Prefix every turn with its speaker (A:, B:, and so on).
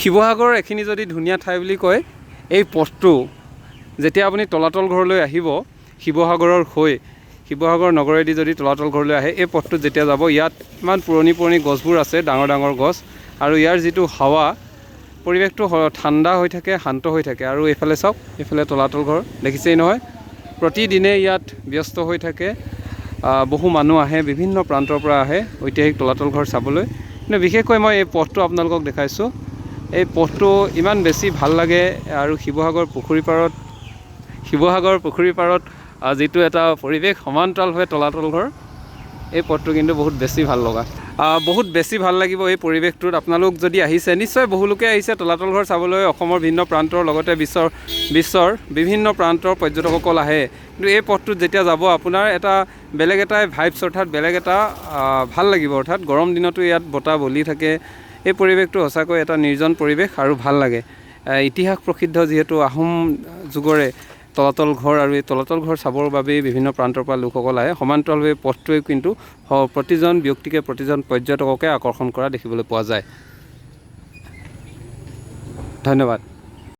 A: শিৱসাগৰৰ এখিনি যদি ধুনীয়া ঠাই বুলি কয়, এই পথটো যেতিয়া আপুনি তলাতল ঘৰলৈ আহিব, শিৱসাগৰ নগৰেদি যদি তলাতল ঘৰলৈ আহে, এই পথটোত যেতিয়া যাব, ইয়াত ইমান পুৰণি গছবোৰ আছে, ডাঙৰ ডাঙৰ গছ, আৰু ইয়াৰ যিটো হাৱা, পৰিৱেশটো ঠাণ্ডা হৈ থাকে, শান্ত হৈ থাকে। আৰু এইফালে চাওক, এইফালে তলাতল ঘৰ দেখিছেই নহয়, প্ৰতিদিনে ইয়াত ব্যস্ত হৈ থাকে, বহু মানুহ আহে, বিভিন্ন প্ৰান্তৰ পৰা আহে ঐতিহাসিক তলাতল ঘৰ চাবলৈ। কিন্তু বিশেষকৈ মই এই পথটো আপোনালোকক দেখাইছোঁ। এই পথটো ইমান বেছি ভাল লাগে, আৰু শিৱসাগৰ পুখুৰী পাৰত যিটো এটা পৰিৱেশ, সমান্তৰালভাৱে তলাতল ঘৰ, এই পথটো কিন্তু বহুত বেছি ভাল লগা, বহুত বেছি ভাল লাগিব এই পৰিৱেশটোত। আপোনালোক যদি আহিছে, নিশ্চয় বহুলোকে আহিছে তলাতল ঘৰ চাবলৈ, অসমৰ ভিন্ন প্ৰান্তৰ লগতে বিশ্বৰ বিভিন্ন প্ৰান্তৰ পৰ্যটকসকল আহে। কিন্তু এই পথটোত যেতিয়া যাব, আপোনাৰ এটা বেলেগ এটাই ভাইবছ, অৰ্থাৎ বেলেগ এটা ভাল লাগিব। অৰ্থাৎ গৰম দিনতো ইয়াত বতাহ বলি থাকে। এই পৰিৱেশটো সঁচাকৈ এটা নিৰ্জন পৰিৱেশ আৰু ভাল লাগে। ইতিহাস প্ৰসিদ্ধ যিহেতু আহোম যুগৰে তলাতল ঘৰ, আৰু এই তলাতল ঘৰ চাবৰ বাবেই বিভিন্ন প্ৰান্তৰ পৰা লোকসকল আহে। সমান্তৰালভাৱে পথটোৱে কিন্তু প্ৰতিজন ব্যক্তিকে, প্ৰতিজন পৰ্যটককে আকৰ্ষণ কৰা দেখিবলৈ পোৱা যায়। ধন্যবাদ।